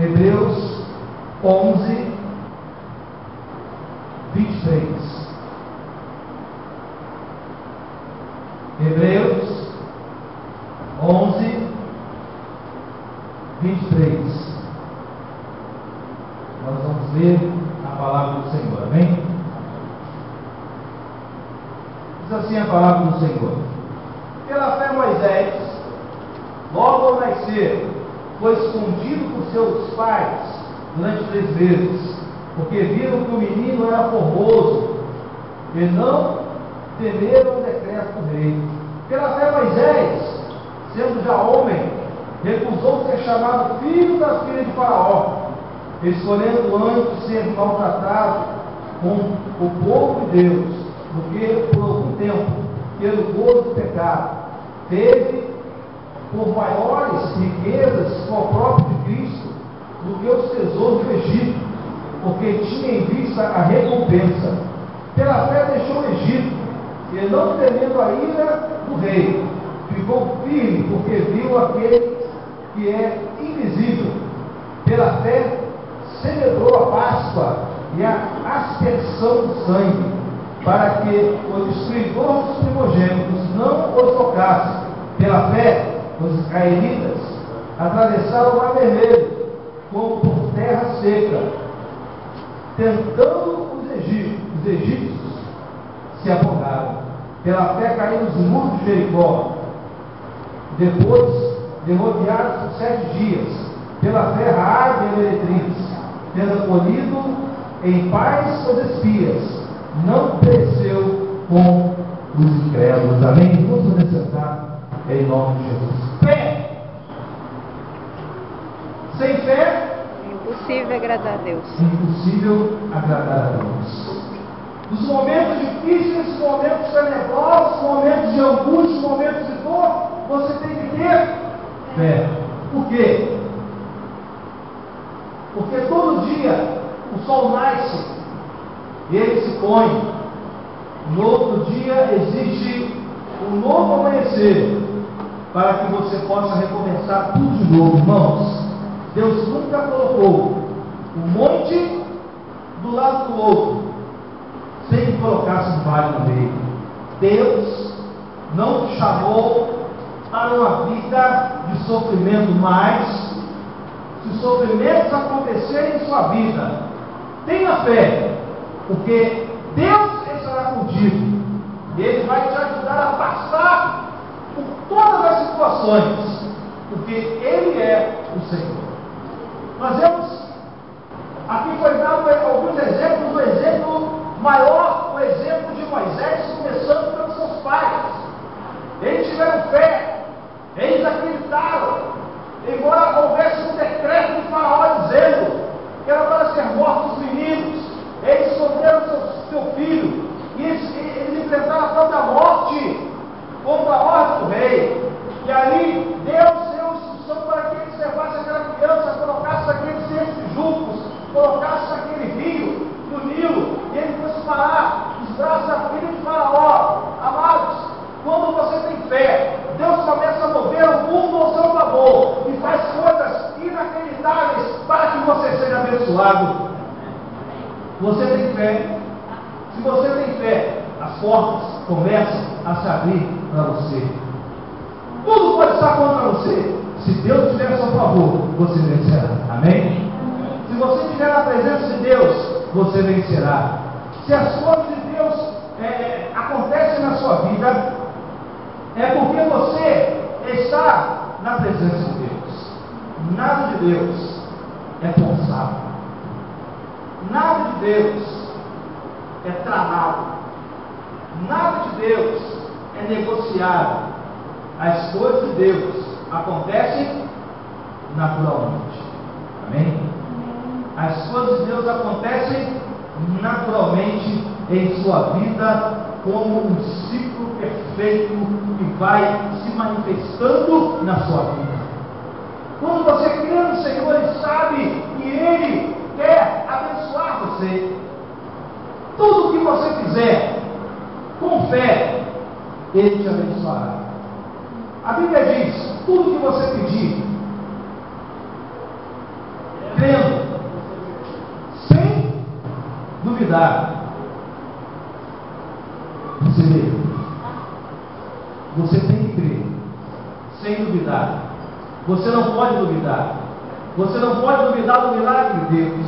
Hebreus 11, 23. Hebreus 11, 23. Nós vamos ler a palavra do Senhor, amém? Diz assim a palavra do Senhor: pela fé Moisés, logo ao nascer, foi escondido por seus pais durante 3 meses, porque viram que o menino era formoso e não temeram o decreto do rei. Pela fé Moisés, sendo já homem, recusou ser chamado filho da filha de Faraó, escolhendo antes ser maltratado com o povo de Deus, do que por algum tempo, pelo gozo do pecado, teve por maiores riquezas com o próprio de Cristo do que os tesouros do Egito, porque tinha em vista a recompensa. Pela fé deixou o Egito, e não temendo a ira do rei, ficou firme, porque viu aquele que é invisível. Pela fé celebrou a Páscoa e a aspersão do sangue, para que o destruidor dos primogênitos não os tocasse. Pela fé, os israelitas atravessaram o Mar Vermelho como por terra seca, tentando os egípcios se afogaram. Pela fé caíram os muros de Jericó, depois de rodeados por 7 dias. Pela fé Raabe e a meretriz, tendo acolhido em paz os espias, não pereceu com os incrédulos. Amém? Vamos acrescentar em nome de Jesus. Fé. Sem fé É impossível agradar a Deus. Impossível agradar a Deus. Nos momentos difíceis, momentos tenebrosos, momentos de angústia, momentos de dor, você tem que ter fé. Por quê? Porque todo dia o sol nasce e ele se põe. No outro dia existe um novo amanhecer, para que você possa recomeçar tudo de novo, irmãos. Deus nunca colocou um monte do lado do outro, sem que colocasse um vale no meio. Deus não te chamou para uma vida de sofrimento, mas se sofrimentos acontecerem em sua vida, tenha fé, porque Deus estará contigo. Ele vai te ajudar a passar por todas as situações, porque Ele é o Senhor. Nós vemos, aqui foi dado alguns exemplos, o exemplo maior, o exemplo de Moisés, começando pelos seus pais. Eles tiveram fé, eles acreditaram, embora houvesse um decreto de Faraó dizendo que era para ser mortos os meninos, eles esconderam seu filho, e eles enfrentaram a própria morte contra a ordem do rei. E ali Deus deu instrução para que eles levassem aquela criança, colocasse aqueles 6 juncos, colocasse naquele rio, no Nilo, e ele fosse parar nos braços da filha de Faraó. Amados, quando você tem fé, Deus começa a mover o mundo ao seu favor e faz coisas inacreditáveis para que você seja abençoado. Você tem fé. Se você tem fé, as portas começam a se abrir para você. Tudo pode estar contra você. Se Deus estiver a seu favor, você vencerá. Amém? Se você estiver na presença de Deus, você vencerá. Se as coisas de Deus acontecem na sua vida, é porque você está na presença de Deus. Nada de Deus é forçado. Nada de Deus é tramado. Nada de Deus é negociado. As coisas de Deus acontecem naturalmente. Amém? As coisas de Deus acontecem naturalmente em sua vida, como um ciclo perfeito que vai se manifestando na sua vida. Quando você crê no Senhor e sabe que Ele quer abençoar você, tudo que você fizer com fé, Ele te abençoará. A Bíblia diz: tudo que você pedir, crendo, sem duvidar. Você tem que crer, sem duvidar. Você não pode duvidar. Você não pode duvidar do milagre de Deus.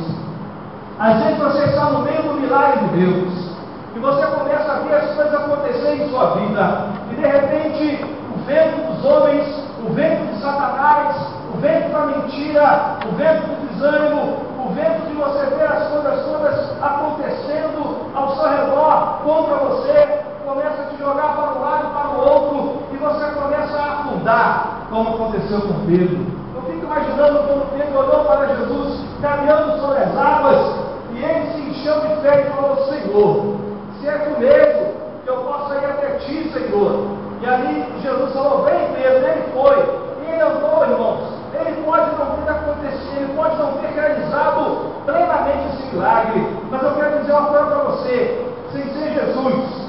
Às vezes você está no meio do milagre de Deus e você começa a ver as coisas acontecerem em sua vida, e de repente o vento dos homens, o vento de Satanás, o vento da mentira, o vento do desânimo, o vento de você ver as coisas todas acontecendo ao seu redor contra você, começa a te jogar para um lado e para o outro, e você começa a afundar, como aconteceu com Pedro. Eu fico imaginando quando Pedro olhou para Jesus caminhando sobre as águas, e ele se encheu de fé e falou: Senhor, se é tu mesmo, que eu possa ir até ti, Senhor. E ali Jesus falou: vem Pedro. Ele foi, e ele andou, irmãos. Ele pode não ter acontecido, ele pode não ter realizado plenamente esse milagre, mas eu quero dizer uma coisa para você: sem ser Jesus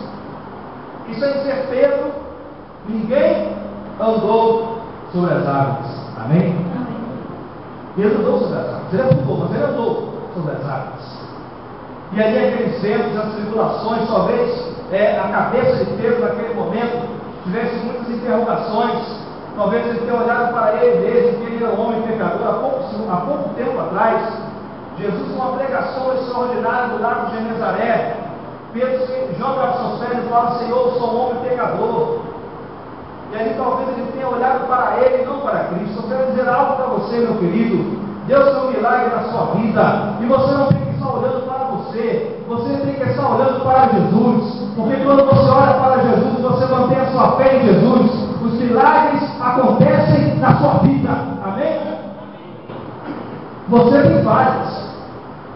e sem ser Pedro, ninguém andou sobre as águas. Amém? Pedro andou sobre as águas. Ele afundou, mas ele andou sobre as águas. E ali aqueles ventos, as tribulações, talvez a cabeça de Pedro naquele momento tivesse muitas interrogações. Talvez ele tenha olhado para ele mesmo, que ele era um homem pecador. Há pouco tempo atrás, Jesus, numa pregação extraordinária do lago de Genezaré, Pedro joga aos seus pés e fala: Senhor, eu sou um homem pecador. E ali talvez ele tenha olhado para ele e não para Cristo. Eu quero dizer algo para você, meu querido: Deus tem um milagre na sua vida, e você não tem que estar olhando para você tem que estar olhando para Jesus, porque quando você olha para Jesus, você mantém a sua fé em Jesus, os milagres acontecem na sua vida. Amém? Você tem falhas,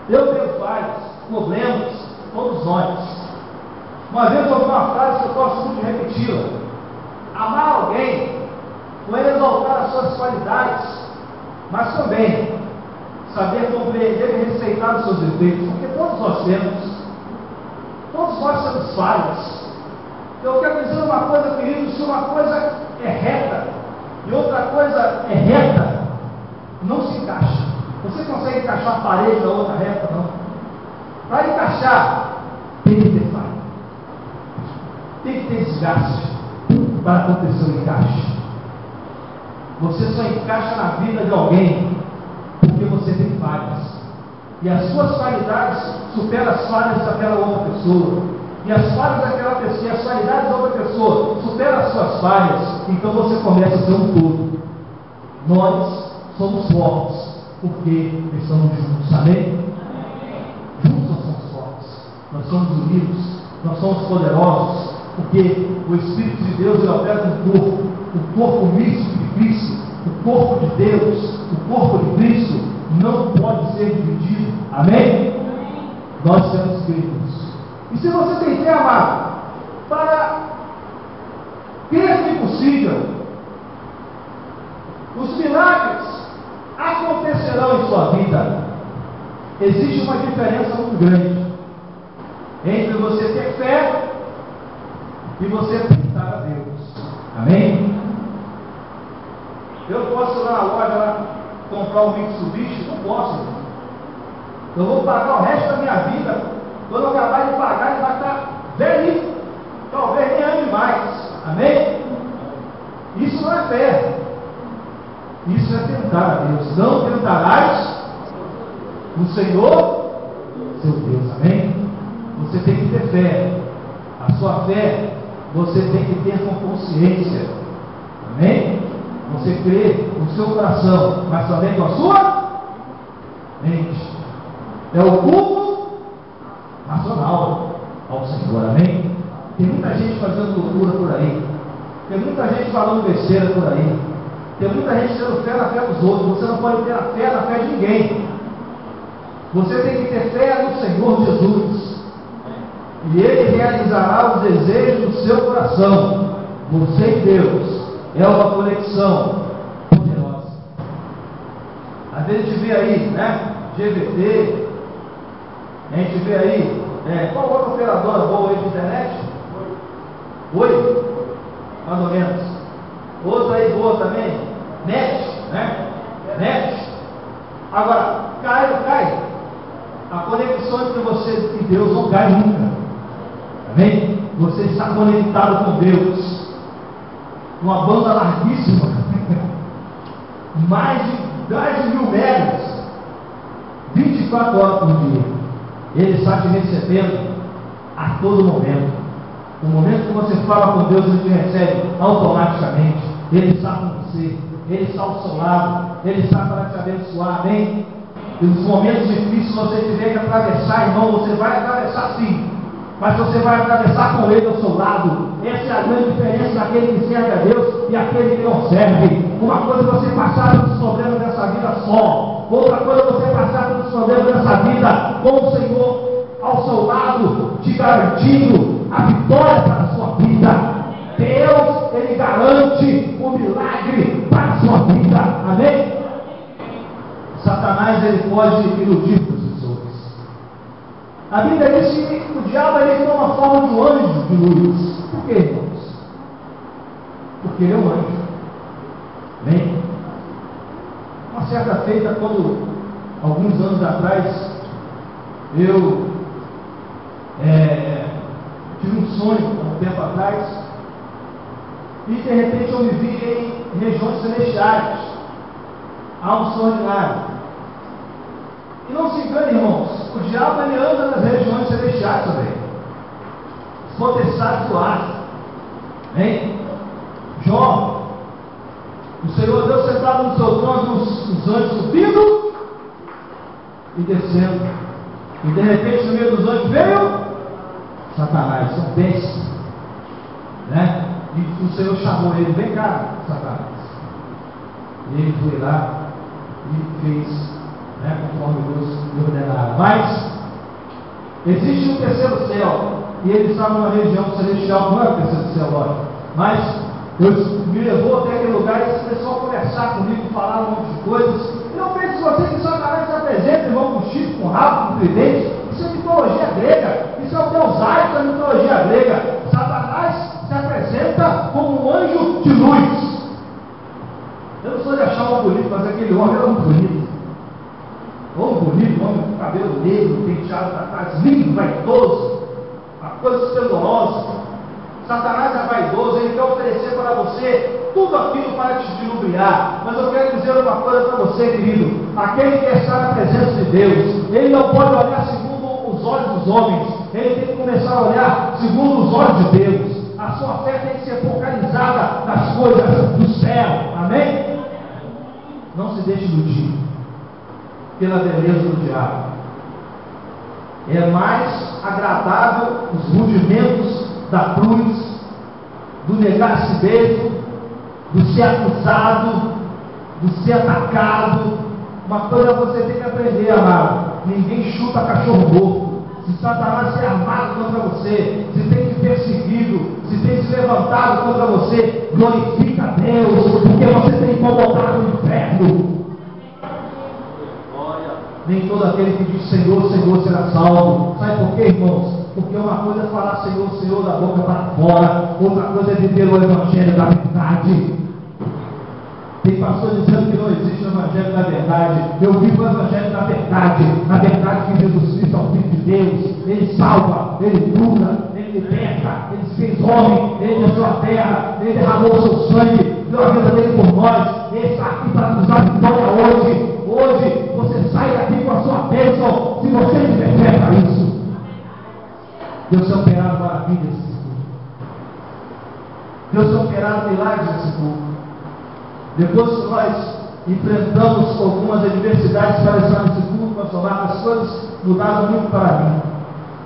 eu tenho falhas, problemas, todos nós. Uma vez eu ouvi uma frase que eu gosto muito de repeti-la: amar alguém não é exaltar as suas qualidades, mas também saber compreender e respeitar os seus defeitos, porque todos nós temos falhas. Eu quero dizer uma coisa, querido: se uma coisa é reta e outra coisa é reta, não se encaixa. Você consegue encaixar a parede da outra reta? Não. Para encaixar, tem que ter falha, tem que ter desgaste para acontecer o encaixe. Você só encaixa na vida de alguém porque você tem falhas, e as suas qualidades superam as falhas daquela outra pessoa, e as falhas daquela pessoa, e as qualidades da outra pessoa superam as suas falhas. Então você começa a ser um todo. Nós somos fortes porque estamos juntos. Amém? Juntos nós somos fortes, nós somos unidos, nós somos poderosos, porque o Espírito de Deus ele opera no corpo, o corpo místico de Cristo. O corpo de Deus, o corpo de Cristo não pode ser dividido. Amém? Nós temos Cristo. E se você tem fé, amado, para crer que é possível, os milagres acontecerão em sua vida. Existe uma diferença muito grande entre você ter fé e você tentar a Deus. Amém? Eu posso ir lá na loja comprar um Mitsubishi? Não posso. Eu vou pagar o resto da minha vida. Quando eu acabar de pagar, ele vai estar velhinho. Talvez nem ande mais. Amém? Isso não é fé. Isso é tentar a Deus. Não tentarás o Senhor, seu Deus. Amém? Você tem que ter fé. A sua fé, você tem que ter com consciência. Amém? Você crê no seu coração, mas também com a sua mente. É o culto racional ao Senhor. Amém? Tem muita gente fazendo loucura por aí. Tem muita gente falando besteira por aí. Tem muita gente tendo fé na fé dos outros. Você não pode ter a fé na fé de ninguém. Você tem que ter fé no Senhor Jesus, e Ele realizará os desejos do seu coração. Você e Deus é uma conexão poderosa. Às vezes a gente vê aí, né? GVT, a gente vê aí, qual outra operadora boa aí de internet? Oi? Mais ou menos. Outra aí boa também? Net, né? Net. Agora, Deus não cai nunca. Amém? Você está conectado com Deus. Uma banda larguíssima. Mais de 10.000 megas. 24 horas por dia. Ele está te recebendo a todo momento. No momento que você fala com Deus, Ele te recebe automaticamente. Ele está com você. Ele está ao seu lado. Ele está para te abençoar. Amém? E nos momentos difíceis você tiver que atravessar, irmão, você vai atravessar sim. Mas você vai atravessar com Ele ao seu lado. Essa é a grande diferença daquele que serve a Deus e aquele que não serve. Uma coisa é você passar pelos problemas dessa vida só. Outra coisa é você passar pelos problemas dessa vida com o Senhor ao seu lado, te garantindo a vitória para a sua vida. Deus, Ele garante o milagre para a sua vida. Amém? Satanás, ele pode iludir as pessoas. A Bíblia diz que o diabo, ele tem uma forma de um anjo de luz. Por quê, irmãos? Porque ele é um anjo. Amém? Uma certa feita, quando, alguns anos atrás, eu tive um sonho, há um tempo atrás, e de repente eu me vi em regiões celestiais, algo extraordinário. E não se engane, irmãos, o diabo ele anda nas regiões celestiais também, as potestades do ar. Amém? Jó, o Senhor Deus sentado no seu trono, os anjos subindo e descendo. E de repente no meio dos anjos veio Satanás, são bestas, né? E o Senhor chamou ele, vem cá, Satanás. E ele foi lá e fez, né, conforme Deus lhe ordenara. Mas existe um terceiro céu, e ele está numa região celestial, não é o terceiro céu, lógico. Mas Deus me levou até aquele lugar e esse pessoal conversar comigo, falar um monte de coisas. E não pense você que Satanás se apresenta, irmão, com chifre, com rabo, com tridente. Isso é mitologia grega, isso é o Deus Ares da mitologia grega. Satanás se apresenta como um anjo de luz. Eu não sou de achar um bonito, mas aquele homem era muito bonito. Homem bonito, homem com cabelo negro, penteado para trás, lindo, vaidoso, uma coisa esplendorosa. Satanás é vaidoso, ele quer oferecer para você tudo aquilo para te diluviar. Mas eu quero dizer uma coisa para você, querido: aquele que está na presença de Deus, ele não pode olhar segundo os olhos dos homens, ele tem que começar a olhar segundo os olhos de Deus. A sua fé tem que ser focalizada nas coisas do céu. Amém? Não se deixe iludir pela beleza do diabo. É mais agradável os rudimentos da cruz, do negar-se mesmo, do ser acusado, do ser atacado. Uma coisa você tem que aprender, amado: ninguém chuta cachorro morto. Se Satanás se armado contra você, se tem te perseguido, se tem se levantado contra você, glorifica a Deus, porque você tem incomodado o inferno. Nem todo aquele que diz Senhor, Senhor será salvo. Sabe por quê, irmãos? Porque uma coisa é falar Senhor, Senhor da boca para fora, outra coisa é viver o Evangelho da verdade. Tem pastor dizendo que não existe o Evangelho da verdade. Eu vivo o Evangelho da verdade, a verdade que Jesus Cristo é o Filho de Deus. Ele salva, Ele cura, Ele liberta, Ele se fez homem, Ele deixou a terra, Ele derramou o seu sangue, deu a vida dele por nós. Ele está aqui para nos dar vitória hoje. Hoje você sai daqui com a sua bênção, se você tiver fé para isso. Deus tem operado maravilhas nesse culto. Deus tem operado milagres nesse culto. Depois que nós enfrentamos algumas adversidades para estar nesse culto, transformar, as coisas mudaram muito para mim.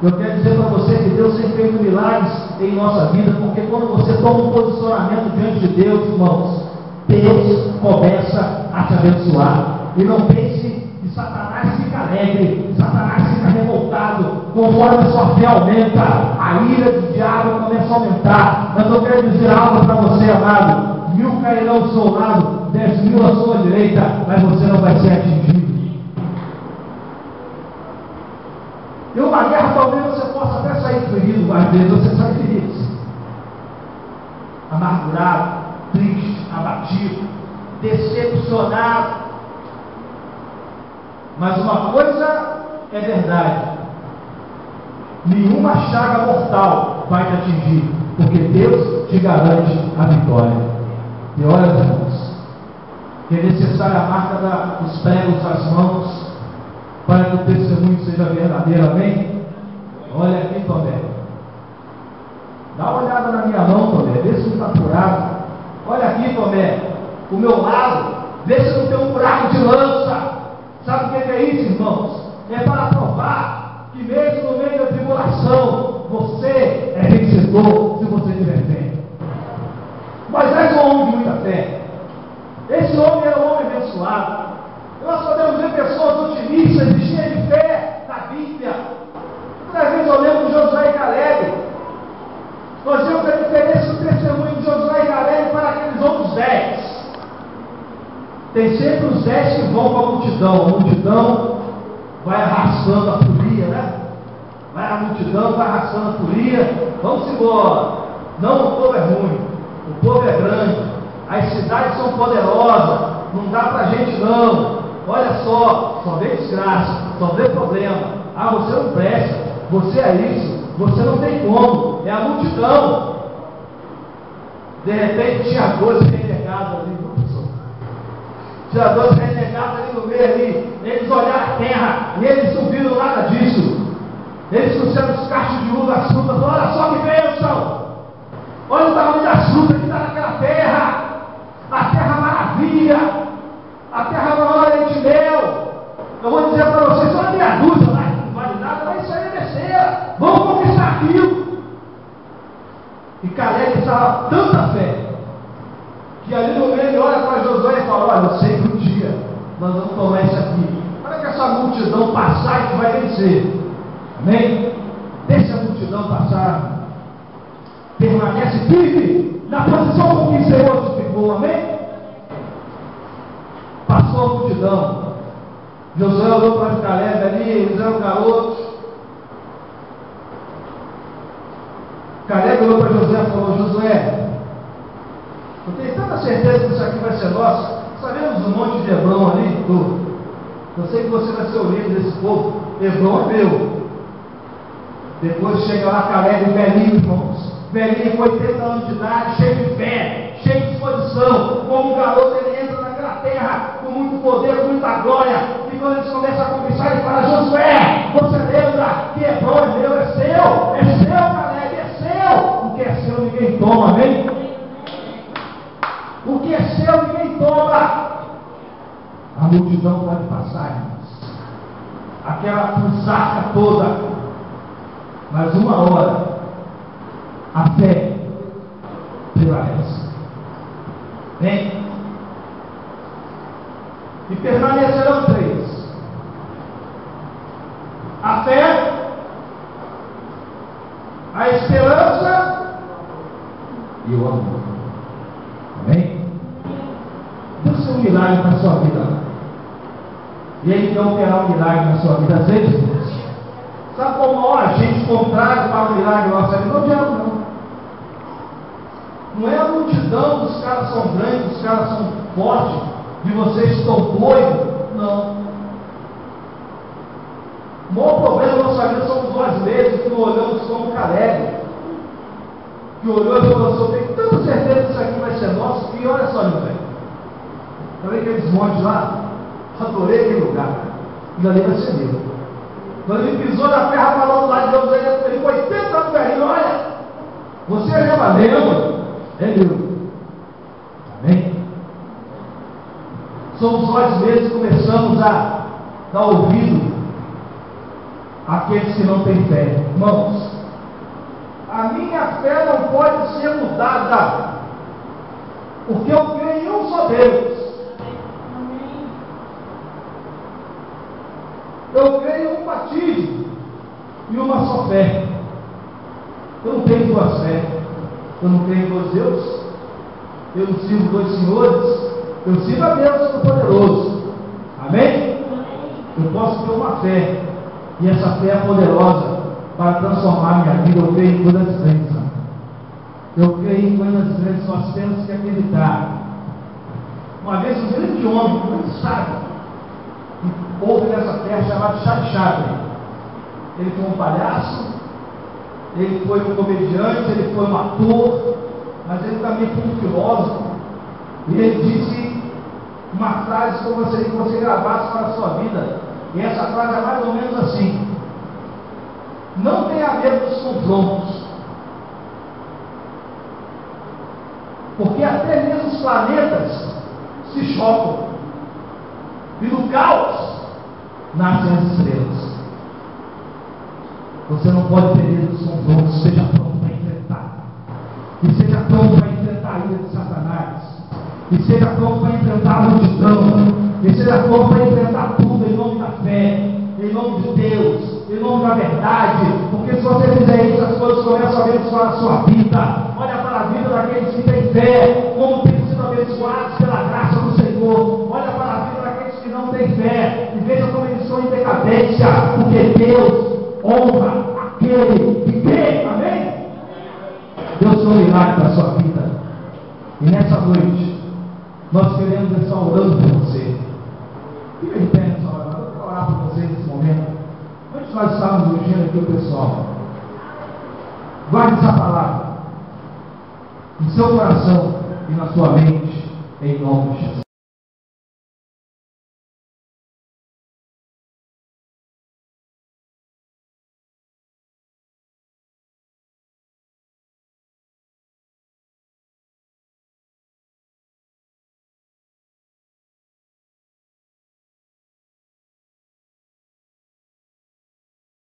Eu quero dizer para você que Deus tem feito milagres em nossa vida, porque quando você toma um posicionamento diante de Deus, irmãos, Deus começa a te abençoar. E não pense que Satanás fica alegre, Satanás fica revoltado. Conforme a sua fé aumenta, a ira do diabo começa a aumentar. Mas eu quero dizer algo para você, amado: 1000 cairão ao seu lado, 10.000 à sua direita, mas você não vai ser atingido. E uma guerra talvez você possa até sair ferido, mas às vezes você sai ferido, amargurado, triste, abatido, decepcionado. Mas uma coisa é verdade: nenhuma chaga mortal vai te atingir, porque Deus te garante a vitória. E olha, irmãos, que é necessária a marca dos pregos das mãos, para que o testemunho seja verdadeiro, amém? Olha aqui, Tomé. Dá uma olhada na minha mão, Tomé, vê se não está furado. Olha aqui, Tomé, o meu lado, vê se não tem um buraco de lança. Sabe o que é isso, irmãos? É para provar que mesmo no meio da tribulação, você é vencedor, se você tiver fé. Moisés é um homem de muita fé. Esse homem era um homem abençoado. Nós podemos ver pessoas otimistas e cheias de fé na Bíblia. Outra vez eu lembro de Josué e Caleb. Nós vemos a diferença do testemunho de Josué e Caleb para aqueles outros 10. Tem sempre os 10 que vão com a multidão. A multidão vai arrastando a folia, né? A multidão vai arrastando a folia. Vamos embora. Não, o povo é ruim. O povo é grande. As cidades são poderosas. Não dá pra gente não. Olha só vê desgraça, só vê problema. Ah, você não presta. Você é isso. Você não tem como. É a multidão. De repente tinha 12 renegados ali, professor. Tinha 12 renegados ali no meio ali. Eles olharam a terra e eles não viram nada disso. Eles trouxeram os cachos de uva, as frutas. Olha só que bênção. Olha o tamanho das frutas que está naquela terra. A terra maravilha. A terra maior de mel. Eu vou dizer para vocês, olha a meia dúzia lá, que não vale nada, mas isso aí é besteira. Vamos conquistar aquilo. E Caleb estava tanta fé, que ali no meio ele olha para Josué e fala: olha, eu sei que um dia nós vamos tomar isso aqui. Olha que essa multidão passar e que vai vencer. Amém? Deixa a multidão passar. Permanece firme na posição com que o Senhor te ficou. Amém? Passou a multidão. Josué olhou para Caleb ali, eles eram garotos. Caleb olhou para Josué e falou: Josué, eu tenho tanta certeza que isso aqui vai ser nosso. Sabemos um monte de Hebron ali, tudo. Eu sei que você vai ser o líder desse povo. Hebron é meu. Depois chega lá Caleb, velhinho, irmãos. Velhinho com 80 anos de idade, cheio de fé, cheio de disposição. Como um garoto, ele entra naquela terra com muito poder, com muita glória. E quando eles começam a conversar, ele fala: Josué, você lembra que Hebron é meu, é seu, Caleb, é seu. O que é seu ninguém toma, amém? O que é seu ninguém toma. A multidão pode passar, irmãos. Aquela fusaca toda. Mas uma hora, a fé prevalece. Vem. E permanecerão 3. A fé, a esperança e o amor. Amém? Deus tem um milagre na sua vida. E Ele não terá um milagre na sua vida. Às vezes, sabe como a hora a gente contrário para o milagre na nossa vida? Não adianta, não. Não é a multidão, os caras são grandes, os caras são fortes, de vocês estão doidos. Não. O maior problema da nossa vida somos nós mesmos, que não olhamos como Caleb, que olhou e falou assim: eu tenho tanta certeza que isso aqui vai ser nosso, e olha só, meu velho. Olha aqueles montes lá, adorei aquele lugar, e ali vai ser meu. Quando ele pisou na terra, falou lá de Deus, ele foi 80 anos velhinho: olha, você já valeu, é meu. Amém? Somos nós mesmos que começamos a dar ouvido àqueles que não têm fé. Irmãos, a minha fé não pode ser mudada, porque eu creio em um só Deus. Eu creio em um batismo e uma só fé. Eu não tenho duas fés. Eu não creio em dois deuses. Eu não sirvo dois senhores. Eu sirvo a Deus Todo-Poderoso. Amém? Eu posso ter uma fé, e essa fé é poderosa para transformar minha vida. Eu creio em coisas grandes. Eu creio em coisas grandes. Nós temos que acreditar. Uma vez um grande homem, muito sábio, houve nessa terra chamado Charles Chaplin. Ele foi um palhaço, ele foi um comediante, ele foi um ator, mas ele também foi um filósofo. E ele disse uma frase que eu gostaria que você gravasse para a sua vida. E essa frase é mais ou menos assim: não tenha medo dos confrontos, porque até mesmo os planetas se chocam, e no caos nascem as estrelas. Você não pode ter medo dos confrontos. Seja pronto para enfrentar, e seja pronto para enfrentar a ira de Satanás, e seja pronto para enfrentar a multidão, e seja pronto para enfrentar tudo em nome da fé, em nome de Deus, em nome da verdade, porque se você fizer isso, as coisas começam a abençoar a sua vida. Olha para a vida daqueles que têm fé, como têm sido abençoados pela graça do Senhor. Olha para a vida daqueles que não têm fé, e veja como eles são em decadência, porque Deus honra aquele que crê. Amém? Deus tem um milagre para a sua vida. E nessa noite nós queremos estar orando por você. Fica em pé nessa hora. Eu vou orar por você nesse momento. Antes nós estávamos ungindo aqui o pessoal. Guarde essa palavra em seu coração e na sua mente, em nome de Jesus.